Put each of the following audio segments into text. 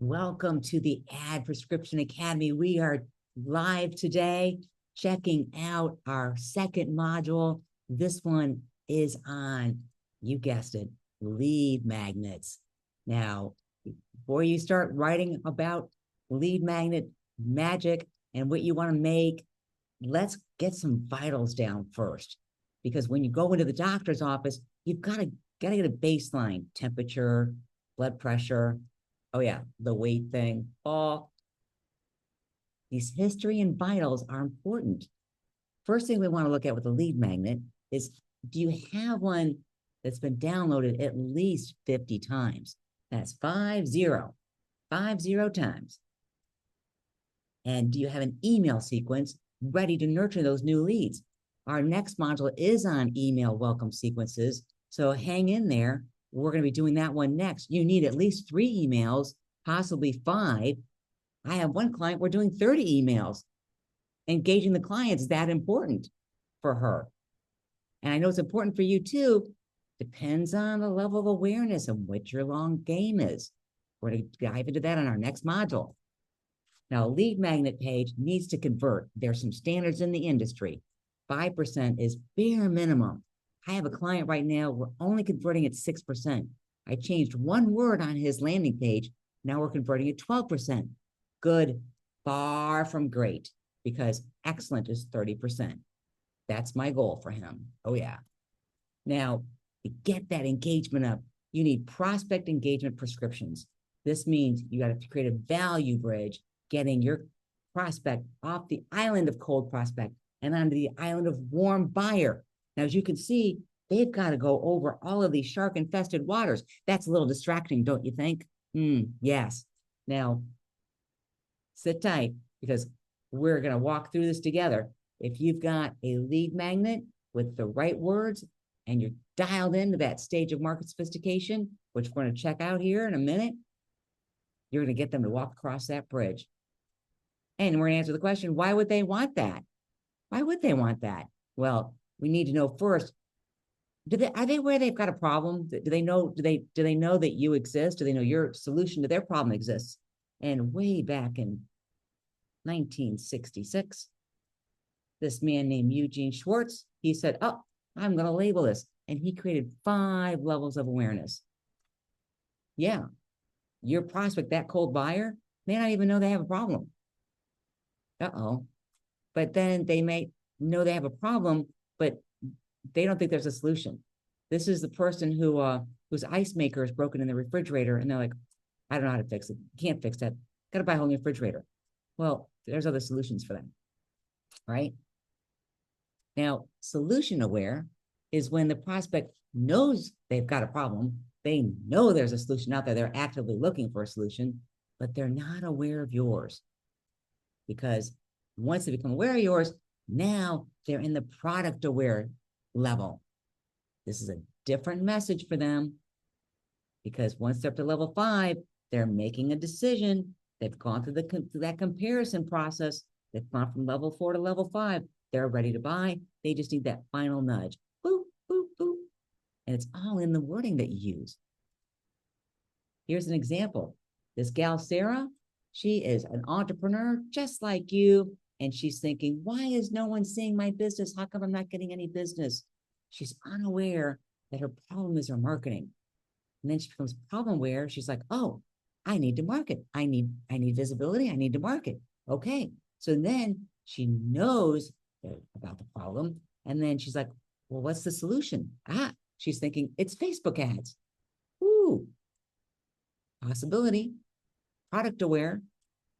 Welcome to the Ad Prescription Academy. We are live today, checking out our second module. This one is on, you guessed it, lead magnets. Now, before you start writing about lead magnet magic and what you want to make, let's get some vitals down first. Because when you go into the doctor's office, you've got to get a baseline temperature, blood pressure. Oh yeah, the weight thing. All these history and vitals are important. First thing we want to look at with the lead magnet is, do you have one that's been downloaded at least 50 times? That's 50 times. And do you have an email sequence ready to nurture those new leads? Our next module is on email welcome sequences. So hang in there. We're going to be doing that one next. You need at least 3 emails, possibly 5. I have one client, we're doing 30 emails. Engaging the client is that important for her. And I know it's important for you too. Depends on the level of awareness and what your long game is. We're going to dive into that on our next module. Now, a lead magnet page needs to convert. There's some standards in the industry. 5% is bare minimum. I have a client right now, we're only converting at 6%. I changed one word on his landing page. Now we're converting at 12%. Good, far from great, because excellent is 30%. That's my goal for him. Oh yeah. Now, to get that engagement up, you need prospect engagement prescriptions. This means you got to create a value bridge, getting your prospect off the island of cold prospect and onto the island of warm buyer. Now, as you can see, they've got to go over all of these shark-infested waters. That's a little distracting, don't you think? Yes. Now, sit tight, because we're going to walk through this together. If you've got a lead magnet with the right words and you're dialed into that stage of market sophistication, which we're going to check out here in a minute, you're going to get them to walk across that bridge. And we're going to answer the question, why would they want that? Why would they want that? Well, we need to know first, are they where they've got a problem? Do they know that you exist? Do they know your solution to their problem exists? And way back in 1966, this man named Eugene Schwartz, he said, oh, I'm going to label this. And he created 5 levels of awareness. Yeah, your prospect, that cold buyer, may not even know they have a problem. Uh-oh. But then they may know they have a problem, but they don't think there's a solution. This is the person whose ice maker is broken in the refrigerator, and they're like, I don't know how to fix it. Can't fix that. Got to buy a whole new refrigerator. Well, there's other solutions for them, right? Now, solution aware is when the prospect knows they've got a problem. They know there's a solution out there. They're actively looking for a solution, but they're not aware of yours. Because once they become aware of yours, now they're in the product aware level. This is a different message for them, because once they're up to level 5, they're making a decision. They've gone through that comparison process. They've gone from level 4 to level 5. They're ready to buy. They just need that final nudge. Boop, boop, boop. And it's all in the wording that you use. Here's an example. This gal, Sarah, she is an entrepreneur just like you. And she's thinking, why is no one seeing my business? How come I'm not getting any business? She's unaware that her problem is her marketing. And then she becomes problem aware. She's like, oh, I need to market. I need visibility. I need to market. Okay. So then she knows about the problem. And then she's like, well, what's the solution? She's thinking it's Facebook ads. Ooh, possibility. Product aware.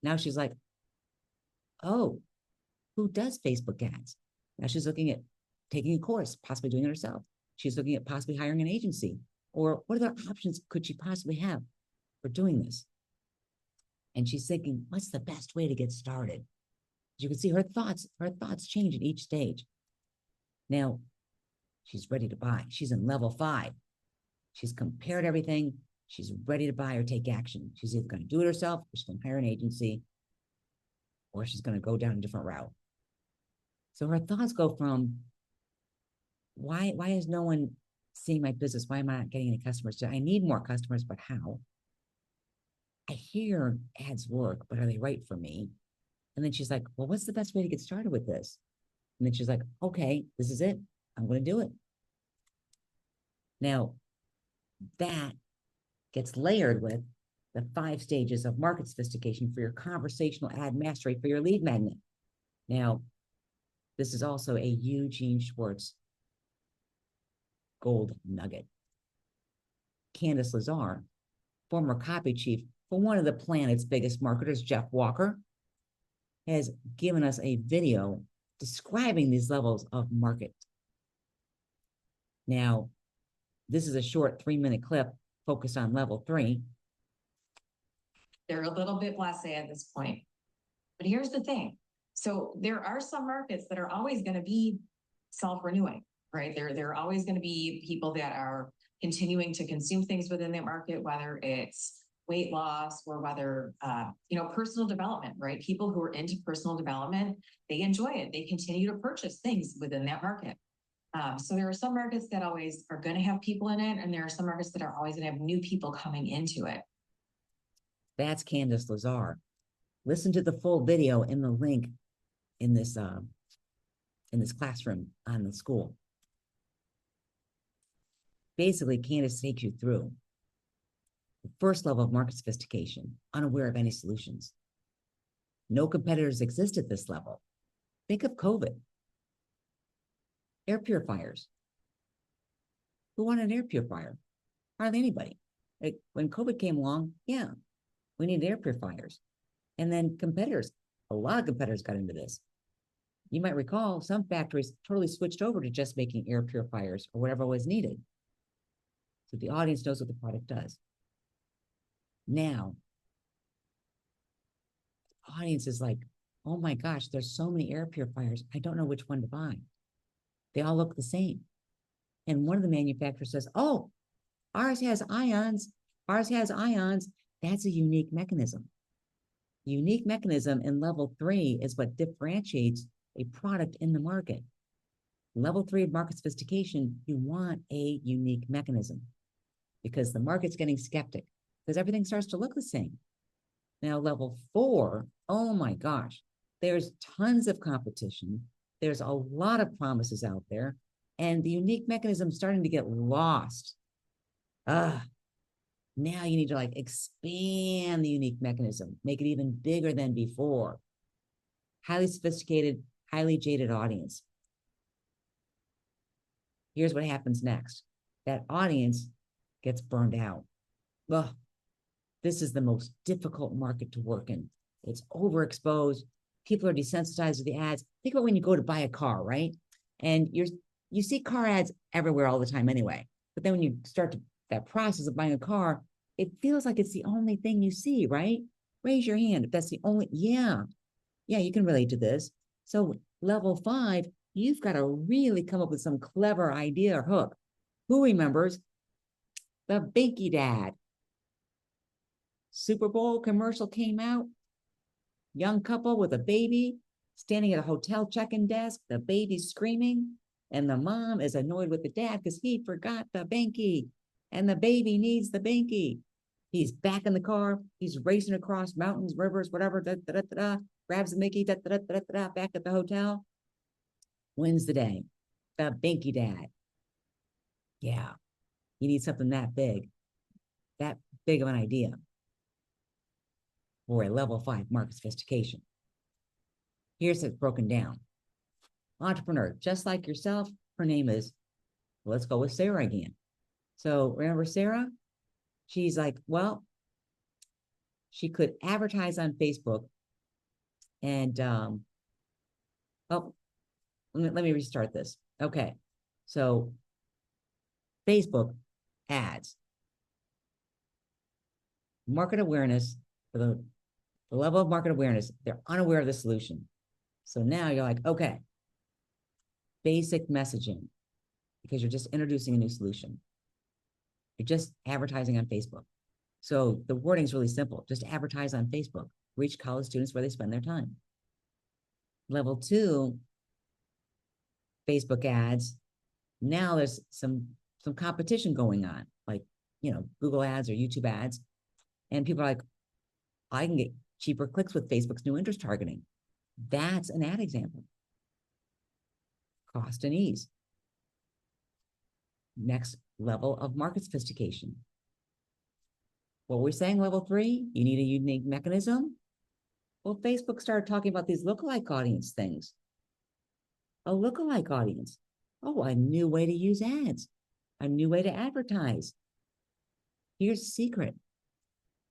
Now she's like, oh, who does Facebook ads? Now she's looking at taking a course, possibly doing it herself. She's looking at possibly hiring an agency. Or what other options could she possibly have for doing this? And she's thinking, what's the best way to get started? As you can see, her thoughts change at each stage. Now, she's ready to buy. She's in level 5. She's compared everything. She's ready to buy or take action. She's either going to do it herself, or she's going to hire an agency, or she's going to go down a different route. So her thoughts go from, why is no one seeing my business? Why am I not getting any customers? I need more customers, but how? I hear ads work, but are they right for me? And then she's like, well, what's the best way to get started with this? And then she's like, okay, this is it. I'm going to do it. Now, that gets layered with the 5 stages of market sophistication for your conversational ad mastery for your lead magnet. Now, this is also a Eugene Schwartz gold nugget. Candace Lazar, former copy chief for one of the planet's biggest marketers, Jeff Walker, has given us a video describing these levels of market. Now, this is a short 3-minute clip focused on level 3. They're a little bit blasé at this point. But here's the thing. So there are some markets that are always going to be self-renewing, right? There are always going to be people that are continuing to consume things within that market, whether it's weight loss or whether, personal development, right? People who are into personal development, they enjoy it. They continue to purchase things within that market. So there are some markets that always are going to have people in it, and there are some markets that are always going to have new people coming into it. That's Candace Lazar. Listen to the full video in the link in this classroom on the school. Basically, Candace takes you through the first level of market sophistication, unaware of any solutions. No competitors exist at this level. Think of COVID. Air purifiers. Who wanted an air purifier? Hardly anybody. Like when COVID came along, yeah, we need air purifiers. And then competitors, a lot of competitors got into this. You might recall some factories totally switched over to just making air purifiers or whatever was needed. So the audience knows what the product does. Now, the audience is like, oh my gosh, there's so many air purifiers. I don't know which one to buy. They all look the same. And one of the manufacturers says, oh, ours has ions. Ours has ions. That's a unique mechanism. Unique mechanism in level 3 is what differentiates a product in the market. Level 3 of market sophistication, you want a unique mechanism because the market's getting skeptic because everything starts to look the same. Now, level 4, oh my gosh, there's tons of competition. There's a lot of promises out there, and the unique mechanism is starting to get lost. Now you need to like expand the unique mechanism, make it even bigger than before. Highly sophisticated, highly jaded audience. Here's what happens next. That audience gets burned out. Well, this is the most difficult market to work in. It's overexposed. People are desensitized to the ads. Think about when you go to buy a car, right? And you see car ads everywhere all the time anyway. But then when you start that process of buying a car, it feels like it's the only thing you see, right? Raise your hand if that's the only, yeah, you can relate to this. So level 5, you've got to really come up with some clever idea or hook. Who remembers the Binky Dad? Super Bowl commercial came out. Young couple with a baby standing at a hotel check-in desk. The baby's screaming, and the mom is annoyed with the dad because he forgot the Binky, and the baby needs the Binky. He's back in the car. He's racing across mountains, rivers, whatever. Grabs the Mickey. Back at the hotel. Wins the day. The Binky Dad. Yeah, you need something that big of an idea for a level 5 market sophistication. Here's it broken down. Entrepreneur, just like yourself. Her name is, let's go with Sarah again. So remember Sarah? She's like, well, she could advertise on Facebook and, let me restart this. Okay. So Facebook ads, market awareness for the level of market awareness, they're unaware of the solution. So now you're like, okay, basic messaging, because you're just introducing a new solution. You're just advertising on Facebook. So the wording is really simple. Just advertise on Facebook. Reach college students where they spend their time. Level 2, Facebook ads. Now there's some competition going on, like, Google ads or YouTube ads. And people are like, I can get cheaper clicks with Facebook's new interest targeting. That's an ad example. Cost and ease. Next level of market sophistication. What we're saying, level 3, you need a unique mechanism. Well, Facebook started talking about these lookalike audience things. A lookalike audience. Oh, a new way to use ads, a new way to advertise. Here's the secret.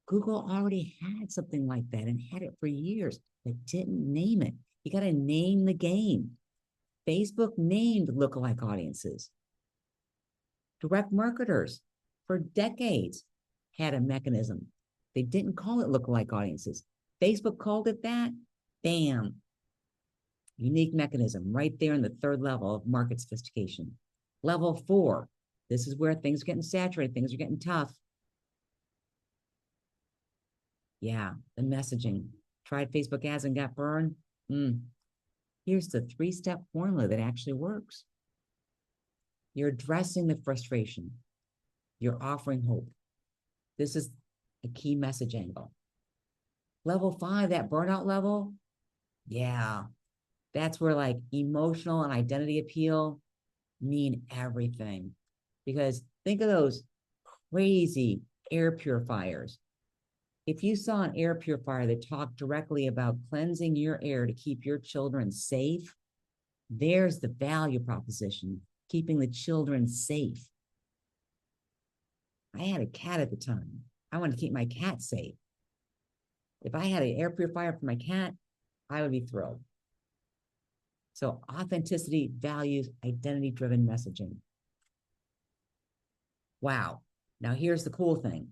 Google already had something like that and had it for years, but didn't name it. You got to name the game. Facebook named lookalike audiences. Direct marketers for decades had a mechanism. They didn't call it lookalike audiences. Facebook called it that. Bam. Unique mechanism right there in the third level of market sophistication. Level 4. This is where things are getting saturated. Things are getting tough. Yeah, the messaging. Tried Facebook ads and got burned. Here's the 3-step formula that actually works. You're addressing the frustration. You're offering hope. This is a key message angle. Level 5, that burnout level. Yeah, that's where like emotional and identity appeal mean everything. Because think of those crazy air purifiers. If you saw an air purifier that talked directly about cleansing your air to keep your children safe, there's the value proposition, keeping the children safe. I had a cat at the time. I wanted to keep my cat safe. If I had an air purifier for my cat, I would be thrilled. So authenticity, values, identity-driven messaging. Wow. Now here's the cool thing.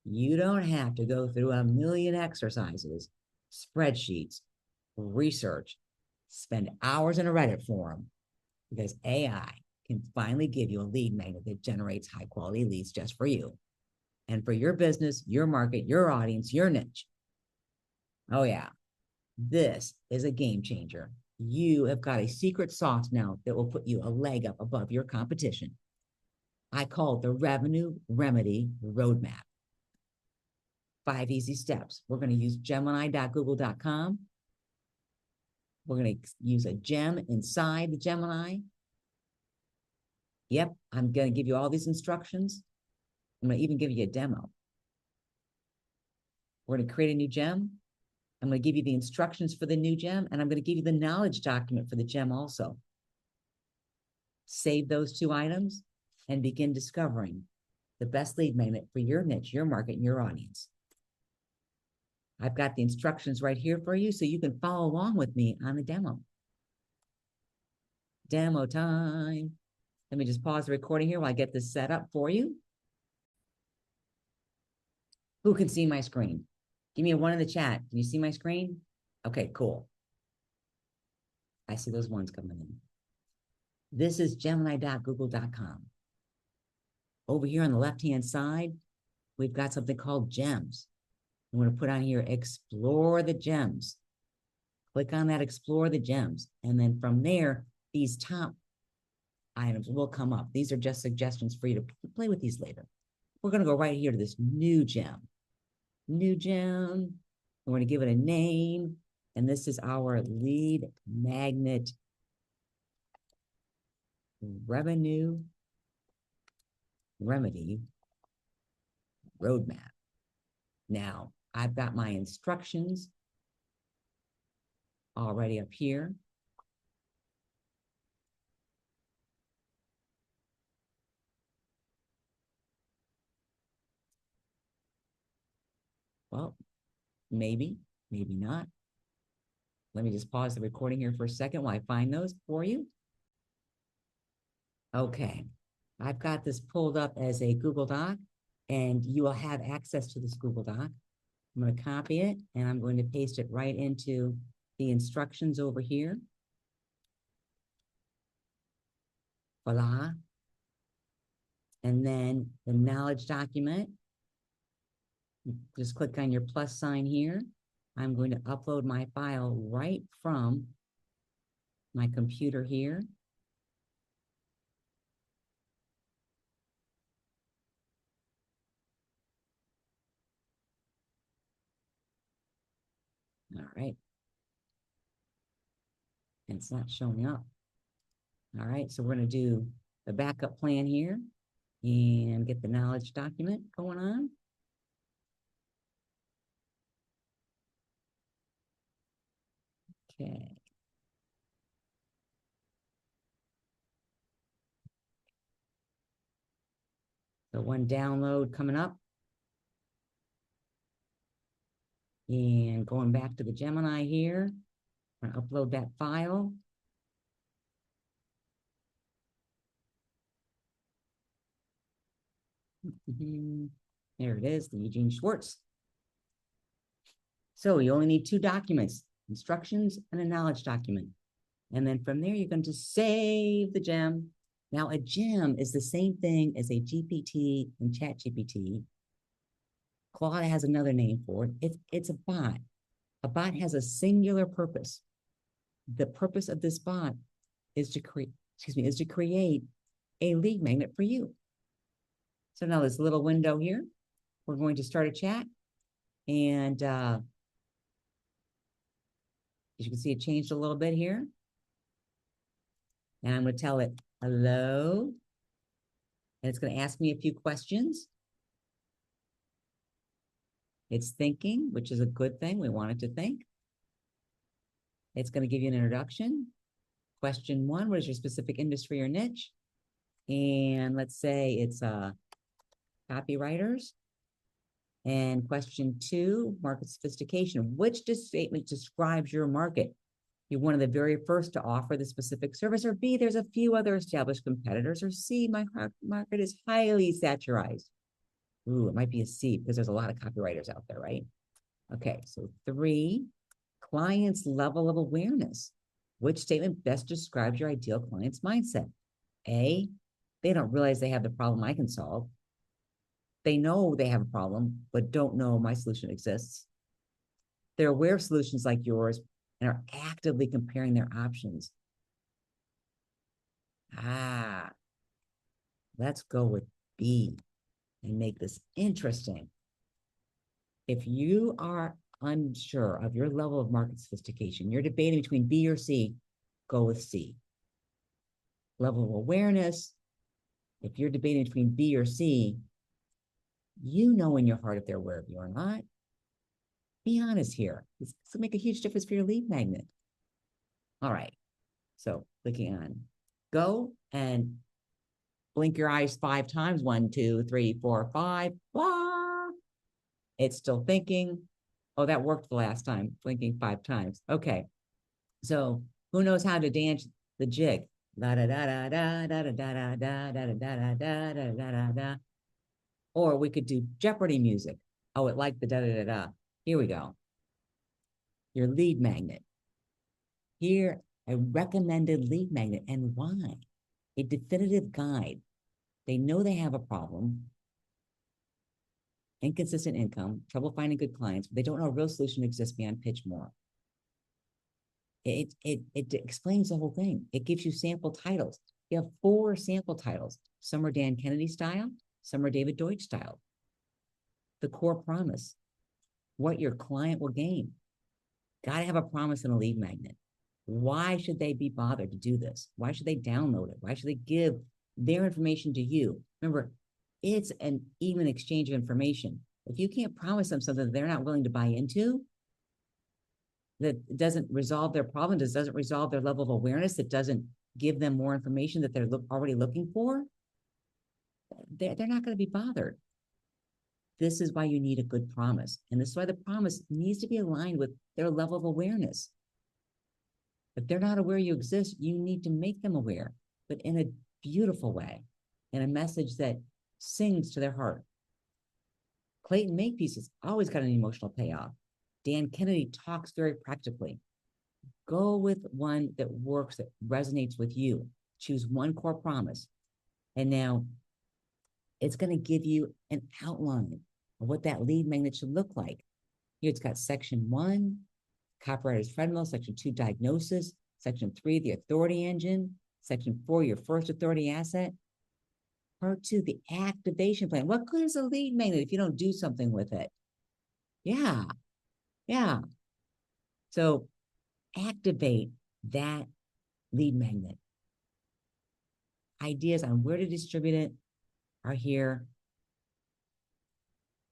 You don't have to go through a million exercises, spreadsheets, research, spend hours in a Reddit forum, because AI can finally give you a lead magnet that generates high quality leads just for you and for your business, your market, your audience, your niche. Oh yeah, this is a game changer. You have got a secret sauce now that will put you a leg up above your competition. I call it the Revenue Remedy Roadmap. 5 easy steps. We're going to use Gemini.google.com. We're going to use a gem inside the Gemini. Yep, I'm going to give you all these instructions. I'm going to even give you a demo. We're going to create a new gem. I'm going to give you the instructions for the new gem, and I'm going to give you the knowledge document for the gem also. Save those 2 items and begin discovering the best lead magnet for your niche, your market, and your audience. I've got the instructions right here for you so you can follow along with me on the demo. Demo time. Let me just pause the recording here while I get this set up for you. Who can see my screen? Give me a 1 in the chat. Can you see my screen? Okay, cool. I see those ones coming in. This is Gemini.google.com. Over here on the left-hand side, we've got something called gems. I'm going to put on here, explore the gems. Click on that, explore the gems. And then from there, these top items will come up. These are just suggestions for you to play with these later. We're going to go right here to this new gem. New gem. We're going to give it a name. And this is our lead magnet revenue remedy roadmap. Now, I've got my instructions already up here. Well, maybe, maybe not. Let me just pause the recording here for a second while I find those for you. Okay, I've got this pulled up as a Google Doc, and you will have access to this Google Doc. I'm going to copy it, and I'm going to paste it right into the instructions over here. Voila. And then the knowledge document. Just click on your plus sign here. I'm going to upload my file right from my computer here. All right. And it's not showing up. All right, so we're going to do the backup plan here and get the knowledge document going on. Okay. So one download coming up. And going back to the Gemini here, I'm going to upload that file. There it is, the Eugene Schwartz. So you only need 2 documents, instructions and a knowledge document. And then from there, you're going to save the gem. Now, a gem is the same thing as a GPT and ChatGPT. Claude has another name for it. It's a bot. A bot has a singular purpose. The purpose of this bot is to create a lead magnet for you. So now this little window here, we're going to start a chat. And as you can see, it changed a little bit here. And I'm going to tell it, hello. And it's going to ask me a few questions. It's thinking, which is a good thing. We want it to think. It's going to give you an introduction. Question 1, what is your specific industry or niche? And let's say it's copywriters. And question 2, market sophistication. Which statement describes your market? You're one of the very first to offer the specific service, or B, there's a few other established competitors, or C, my market is highly saturized. Ooh, it might be a C because there's a lot of copywriters out there, right? Okay, so 3, client's level of awareness. Which statement best describes your ideal client's mindset? A, they don't realize they have the problem I can solve. They know they have a problem, but don't know my solution exists. They're aware of solutions like yours and are actively comparing their options. Let's go with B and make this interesting. If you are unsure of your level of market sophistication, you're debating between B or C, go with C. Level of awareness, if you're debating between B or C, you know in your heart if they're aware of you or not. Be honest here. This will make a huge difference for your lead magnet. All right. So clicking on go and blink your eyes 5 times. 1, 2, 3, 4, 5. Blah. It's still thinking. Oh, that worked the last time, blinking 5 times. Okay. So who knows how to dance the jig? Da da da da da da da da da da da da da da da da da. Or we could do Jeopardy music. Oh, it liked the da da da da. Here we go. Your lead magnet. Here, a recommended lead magnet. And why? A definitive guide. They know they have a problem. Inconsistent income, trouble finding good clients. But they don't know a real solution exists beyond pitch more. It explains the whole thing. It gives you sample titles. You have 4 sample titles. Some are Dan Kennedy style. Some are David Deutsch style. The core promise. What your client will gain. Got to have a promise in a lead magnet. Why should they be bothered to do this? Why should they download it? Why should they give their information to you? Remember, it's an even exchange of information. If you can't promise them something that they're not willing to buy into, that doesn't resolve their problem, doesn't resolve their level of awareness, that doesn't give them more information that they're already looking for, they're not going to be bothered. This is why you need a good promise. And this is why the promise needs to be aligned with their level of awareness. If they're not aware you exist, you need to make them aware, but in a beautiful way, in a message that sings to their heart. Clayton Makepeace has always got an emotional payoff. Dan Kennedy talks very practically. Go with one that works, that resonates with you. Choose one core promise. And now it's going to give you an outline of what that lead magnet should look like. Here it's got section 1, copywriter's treadmill, section 2, diagnosis, section 3, the authority engine, section 4, your first authority asset, part 2, the activation plan. What good is a lead magnet if you don't do something with it? Yeah. So activate that lead magnet. Ideas on where to distribute it are here.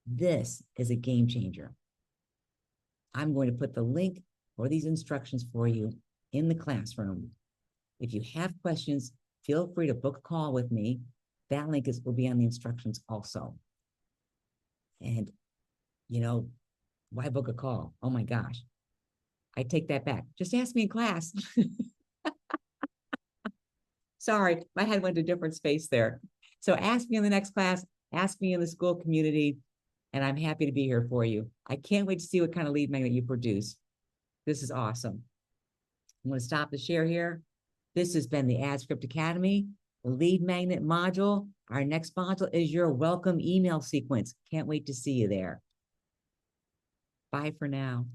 This is a game changer. I'm going to put the link for these instructions for you in the classroom. If you have questions, feel free to book a call with me. That link will be on the instructions also. And, you know, why book a call? Oh my gosh. I take that back. Just ask me in class. Sorry, my head went to a different space there. So ask me in the next class, ask me in the school community, and I'm happy to be here for you. I can't wait to see what kind of lead magnet you produce. This is awesome. I'm going to stop the share here. This has been the AdScript Academy, the lead magnet module. Our next module is your welcome email sequence. Can't wait to see you there. Bye for now.